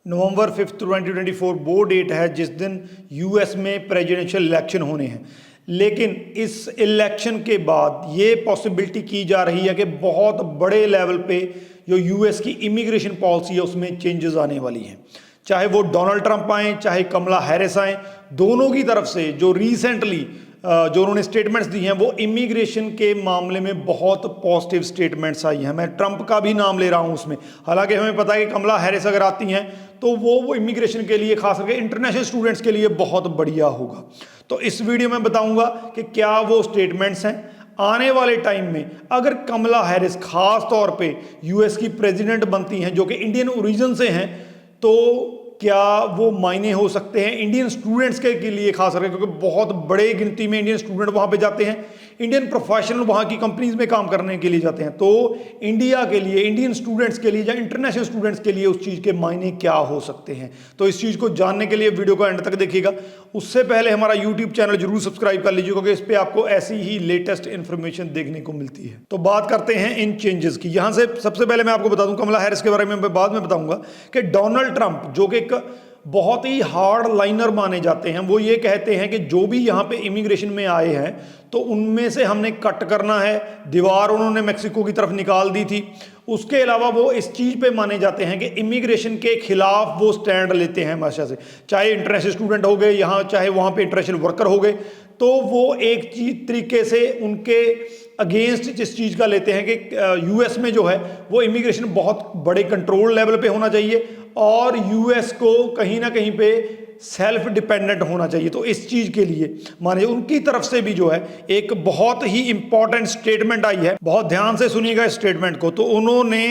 नवंबर 5 2024 वो डेट है जिस दिन यूएस में प्रेसिडेंशियल इलेक्शन होने हैं। लेकिन इस इलेक्शन के बाद ये पॉसिबिलिटी की जा रही है कि बहुत बड़े लेवल पे जो यूएस की इमिग्रेशन पॉलिसी है उसमें चेंजेस आने वाली हैं। चाहे वो डोनाल्ड ट्रंप आए, चाहे कमला हैरिस आए, दोनों की तरफ से जो रिसेंटली जो उन्होंने स्टेटमेंट्स दी हैं वो इमिग्रेशन के मामले में बहुत पॉजिटिव स्टेटमेंट्स आई हैं। मैं ट्रंप का भी नाम ले रहा हूं उसमें। हालांकि हमें पता है कि कमला हैरिस अगर आती हैं तो वो इमिग्रेशन के लिए, खास करके इंटरनेशनल स्टूडेंट्स के लिए बहुत बढ़िया होगा। तो इस वीडियो में बताऊंगा कि क्या वो स्टेटमेंट्स हैं। आने वाले टाइम में अगर कमला हैरिस खास तौर पे यूएस की प्रेसिडेंट बनती हैं जो कि इंडियन ओरिजिन से हैं, तो क्या वो मायने हो सकते हैं इंडियन स्टूडेंट्स के लिए, खास करके क्योंकि बहुत बड़े गिनती में इंडियन स्टूडेंट वहाँ पे जाते हैं, इंडियन प्रोफेशनल वहाँ की कंपनीज में काम करने के लिए जाते हैं। तो इंडिया के लिए, इंडियन स्टूडेंट्स के लिए या इंटरनेशनल स्टूडेंट्स के लिए उस चीज़ के मायने क्या हो सकते हैं। तो इस चीज़ को जानने के लिए वीडियो को एंड तक देखिएगा। उससे पहले हमारा यूट्यूब चैनल जरूर सब्सक्राइब कर लीजिए, क्योंकि इस पर आपको ऐसी ही लेटेस्ट इन्फॉर्मेशन देखने को मिलती है। तो बात करते हैं इन चेंजेस की। यहाँ से सबसे पहले मैं आपको बता दूं, कमला हैरिस के बारे में मैं बाद में बताऊंगा, कि डोनाल्ड ट्रंप जो कि एक बहुत ही हार्ड लाइनर माने जाते हैं, वो ये कहते हैं कि जो भी यहाँ पे इमिग्रेशन में आए हैं तो उनमें से हमने कट करना है। दीवार उन्होंने मेक्सिको की तरफ निकाल दी थी। उसके अलावा वो इस चीज़ पे माने जाते हैं कि इमिग्रेशन के खिलाफ वो स्टैंड लेते हैं हमेशा से, चाहे इंटरनेशनल स्टूडेंट हो गए यहाँ, चाहे वहाँ पे इंटरनेशनल वर्कर हो गए। तो वो एक चीज तरीके से उनके अगेंस्ट जिस चीज़ का लेते हैं कि यूएस में जो है वो इमिग्रेशन बहुत बड़े कंट्रोल लेवल पे होना चाहिए और यूएस को कहीं ना कहीं पे सेल्फ डिपेंडेंट होना चाहिए। तो इस चीज़ के लिए माने उनकी तरफ से भी जो है एक बहुत ही इंपॉर्टेंट स्टेटमेंट आई है। बहुत ध्यान से सुनिएगा इस स्टेटमेंट को। तो उन्होंने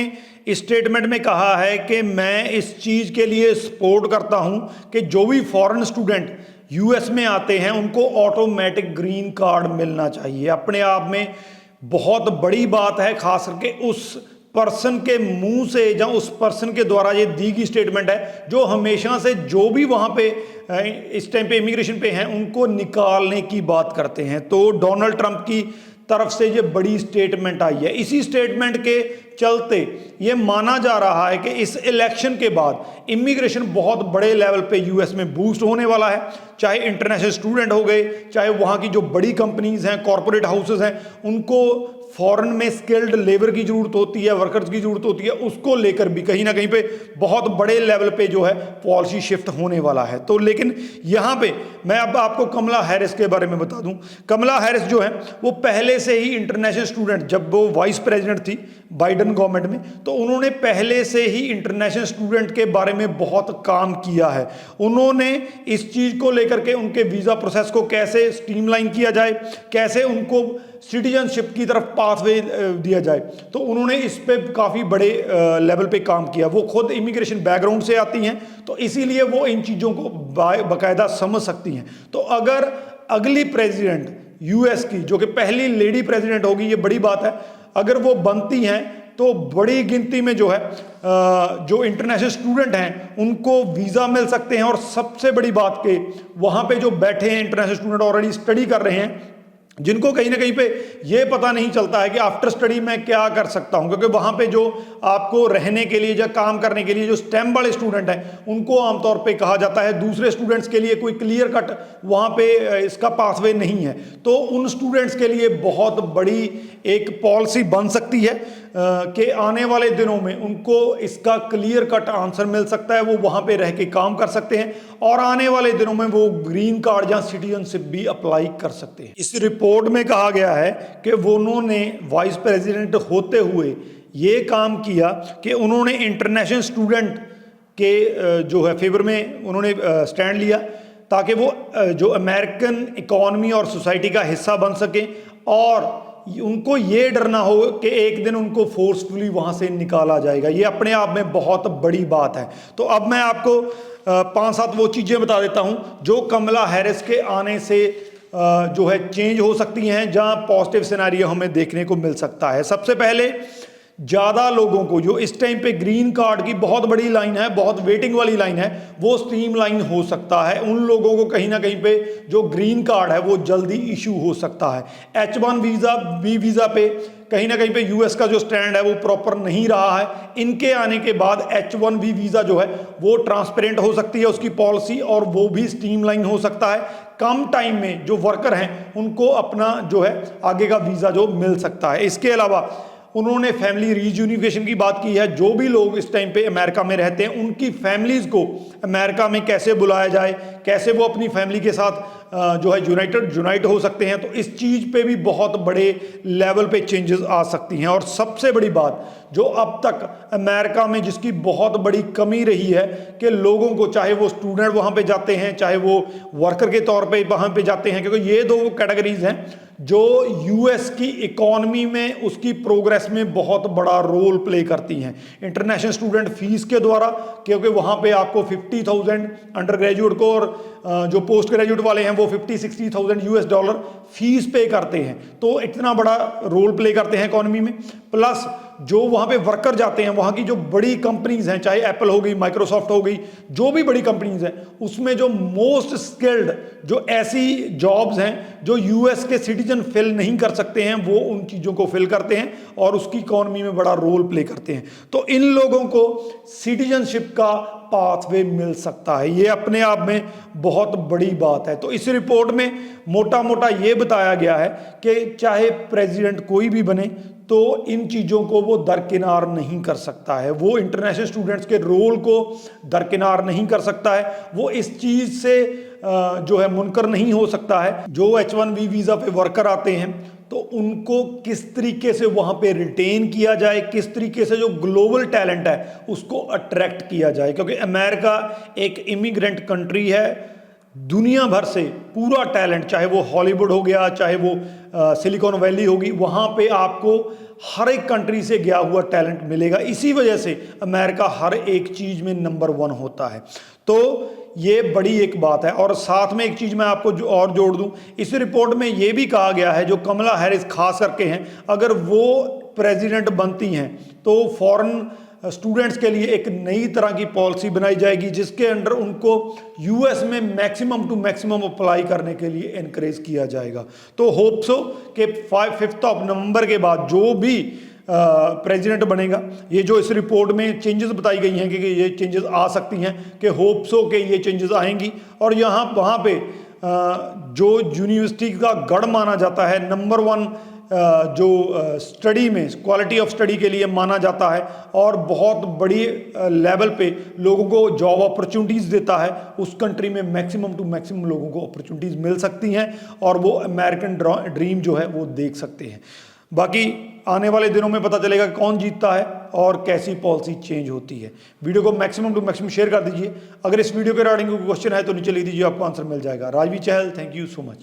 इस स्टेटमेंट में कहा है कि मैं इस चीज़ के लिए सपोर्ट करता हूं कि जो भी फॉरेन स्टूडेंट यूएस में आते हैं उनको ऑटोमेटिक ग्रीन कार्ड मिलना चाहिए। अपने आप में बहुत बड़ी बात है, खास करके उस पर्सन के मुंह से या उस पर्सन के द्वारा ये दी गई स्टेटमेंट है जो हमेशा से जो भी वहाँ पे इस टाइम पे इमिग्रेशन पे हैं उनको निकालने की बात करते हैं। तो डोनाल्ड ट्रंप की तरफ से ये बड़ी स्टेटमेंट आई है। इसी स्टेटमेंट के चलते ये माना जा रहा है कि इस इलेक्शन के बाद इमिग्रेशन बहुत बड़े लेवल पे यूएस में बूस्ट होने वाला है। चाहे इंटरनेशनल स्टूडेंट हो गए, चाहे वहाँ की जो बड़ी कंपनीज हैं, कॉरपोरेट हाउसेस हैं, उनको फॉरेन में स्किल्ड लेबर की जरूरत होती है, वर्कर्स की जरूरत होती है, उसको लेकर भी कहीं ना कहीं पे बहुत बड़े लेवल पे जो है पॉलिसी शिफ्ट होने वाला है। तो लेकिन यहाँ पे मैं अब आपको कमला हैरिस के बारे में बता दूं। कमला हैरिस जो है वो पहले से ही इंटरनेशनल स्टूडेंट, जब वो वाइस प्रेसिडेंट थी बाइडेन गवर्नमेंट में, तो उन्होंने पहले से ही इंटरनेशनल स्टूडेंट के बारे में बहुत काम किया है। उन्होंने इस चीज़ को लेकर के उनके वीज़ा प्रोसेस को कैसे स्ट्रीमलाइन किया जाए, कैसे उनको सिटीजनशिप की तरफ पाथवे दिया जाए, तो उन्होंने इस पे काफ़ी बड़े लेवल पे काम किया। वो खुद इमिग्रेशन बैकग्राउंड से आती हैं, तो इसीलिए वो इन चीज़ों को बाकायदा समझ सकती हैं। तो अगर अगली प्रेसिडेंट यूएस की, जो कि पहली लेडी प्रेसिडेंट होगी, ये बड़ी बात है, अगर वो बनती हैं तो बड़ी गिनती में जो है जो इंटरनेशनल स्टूडेंट हैं उनको वीज़ा मिल सकते हैं। और सबसे बड़ी बात कि वहाँ पे जो बैठे हैं इंटरनेशनल स्टूडेंट ऑलरेडी स्टडी कर रहे हैं, जिनको कहीं ना कहीं पे ये पता नहीं चलता है कि आफ्टर स्टडी मैं क्या कर सकता हूं, क्योंकि वहां पे जो आपको रहने के लिए या काम करने के लिए जो स्टेम वाले स्टूडेंट हैं उनको आमतौर पे कहा जाता है। दूसरे स्टूडेंट्स के लिए कोई क्लियर कट वहां पे इसका पाथवे नहीं है। तो उन स्टूडेंट्स के लिए बहुत बड़ी एक पॉलिसी बन सकती है कि आने वाले दिनों में उनको इसका क्लियर कट आंसर मिल सकता है। वो वहां पे रह के काम कर सकते हैं और आने वाले दिनों में वो ग्रीन कार्ड या सिटीजनशिप भी अप्लाई कर सकते हैं। इस रिपोर्ट में कहा गया है कि वो उन्होंने वाइस प्रेसिडेंट होते हुए ये काम किया कि उन्होंने इंटरनेशनल स्टूडेंट के जो है फेवर में उन्होंने स्टैंड लिया, ताकि वो जो अमेरिकन इकॉनमी और सोसाइटी का हिस्सा बन सके और उनको ये डर ना हो कि एक दिन उनको फोर्सफुली वहां से निकाला जाएगा। ये अपने आप में बहुत बड़ी बात है। तो अब मैं आपको 5-7 वो चीज़ें बता देता हूं जो कमला हैरिस के आने से जो है चेंज हो सकती हैं, जहां पॉजिटिव सिनेरियो हमें देखने को मिल सकता है। सबसे पहले ज़्यादा लोगों को, जो इस टाइम पे ग्रीन कार्ड की बहुत बड़ी लाइन है, बहुत वेटिंग वाली लाइन है, वो स्ट्रीमलाइन हो सकता है। उन लोगों को कहीं ना कहीं पे जो ग्रीन कार्ड है वो जल्दी इशू हो सकता है। H1 वीज़ा, बी वीज़ा पे कहीं ना कहीं पे यूएस का जो स्टैंड है वो प्रॉपर नहीं रहा है। इनके आने के बाद H1 बी वीज़ा जो है वो ट्रांसपेरेंट हो सकती है उसकी पॉलिसी, और वो भी स्ट्रीमलाइन हो सकता है। कम टाइम में जो वर्कर हैं उनको अपना जो है आगे का वीज़ा जो मिल सकता है। इसके अलावा उन्होंने फैमिली रीयूनिफिकेशन की बात की है। जो भी लोग इस टाइम पे अमेरिका में रहते हैं उनकी फैमिलीज़ को अमेरिका में कैसे बुलाया जाए, कैसे वो अपनी फैमिली के साथ जो है यूनाइट हो सकते हैं। तो इस चीज़ पे भी बहुत बड़े लेवल पे चेंजेस आ सकती हैं। और सबसे बड़ी बात जो अब तक अमेरिका में जिसकी बहुत बड़ी कमी रही है कि लोगों को, चाहे वो स्टूडेंट वहाँ पे जाते हैं, चाहे वो वर्कर के तौर पे वहाँ पे जाते हैं, क्योंकि ये दो कैटेगरीज हैं जो यूएस की इकॉनमी में, उसकी प्रोग्रेस में बहुत बड़ा रोल प्ले करती हैं। इंटरनेशनल स्टूडेंट फीस के द्वारा, क्योंकि वहाँ पे आपको 50,000 अंडर ग्रेजुएट को, और जो पोस्ट ग्रेजुएट वाले हैं वो 50-60,000 यूएस डॉलर फीस पे करते हैं। तो इतना बड़ा रोल प्ले करते हैं इकॉनमी में। प्लस जो वहाँ पे वर्कर जाते हैं, वहाँ की जो बड़ी कंपनीज हैं, चाहे एप्पल हो गई, माइक्रोसॉफ्ट हो गई, जो भी बड़ी कंपनीज हैं, उसमें जो मोस्ट स्किल्ड जो ऐसी जॉब्स हैं जो यूएस के सिटीजन फिल नहीं कर सकते हैं, वो उन चीज़ों को फिल करते हैं और उसकी इकॉनमी में बड़ा रोल प्ले करते हैं। तो इन लोगों को सिटीजनशिप का पाथवे मिल सकता है। ये अपने आप में बहुत बड़ी बात है। तो इस रिपोर्ट में मोटा मोटा ये बताया गया है कि चाहे प्रेसिडेंट कोई भी बने तो इन चीज़ों को वो दरकिनार नहीं कर सकता है। वो इंटरनेशनल स्टूडेंट्स के रोल को दरकिनार नहीं कर सकता है। वो इस चीज़ से जो है मुनकर नहीं हो सकता है। जो H1B वीज़ा पे वर्कर आते हैं तो उनको किस तरीके से वहाँ पे रिटेन किया जाए, किस तरीके से जो ग्लोबल टैलेंट है उसको अट्रैक्ट किया जाए, क्योंकि अमेरिका एक इमिग्रेंट कंट्री है। दुनिया भर से पूरा टैलेंट, चाहे वो हॉलीवुड हो गया, चाहे वो सिलिकॉन वैली होगी, वहाँ पे आपको हर एक कंट्री से गया हुआ टैलेंट मिलेगा। इसी वजह से अमेरिका हर एक चीज़ में नंबर 1 होता है। तो ये बड़ी एक बात है। और साथ में एक चीज़ मैं आपको जो और जोड़ दूं, इस रिपोर्ट में ये भी कहा गया है जो कमला हैरिस खास करके हैं, अगर वो प्रेसिडेंट बनती हैं तो फॉरेन स्टूडेंट्स के लिए एक नई तरह की पॉलिसी बनाई जाएगी जिसके अंडर उनको यूएस में मैक्सिमम टू मैक्सिमम अप्लाई करने के लिए एनकरेज किया जाएगा। तो होप सो कि 5 नवंबर के बाद जो भी प्रेसिडेंट बनेगा, ये जो इस रिपोर्ट में चेंजेस बताई गई हैं कि ये चेंजेस आ सकती हैं, कि होप सो कि ये चेंजेस आएंगी। और यहाँ वहाँ पे जो यूनिवर्सिटी का गढ़ माना जाता है, नंबर 1 जो स्टडी में क्वालिटी ऑफ स्टडी के लिए माना जाता है और बहुत बड़ी लेवल पे लोगों को जॉब अपॉर्चुनिटीज़ देता है, उस कंट्री में मैक्सिमम टू मैक्सिमम लोगों को अपॉर्चुनिटीज़ मिल सकती हैं और वो अमेरिकन ड्रीम जो है वो देख सकते हैं। बाकी आने वाले दिनों में पता चलेगा कौन जीतता है और कैसी पॉलिसी चेंज होती है। वीडियो को मैक्सिमम टू मैक्सिमम शेयर कर दीजिए। अगर इस वीडियो के रिगार्डिंग कोई क्वेश्चन है तो नीचे लिख दीजिए, आपको आंसर मिल जाएगा। राजवी चहल, थैंक यू सो मच।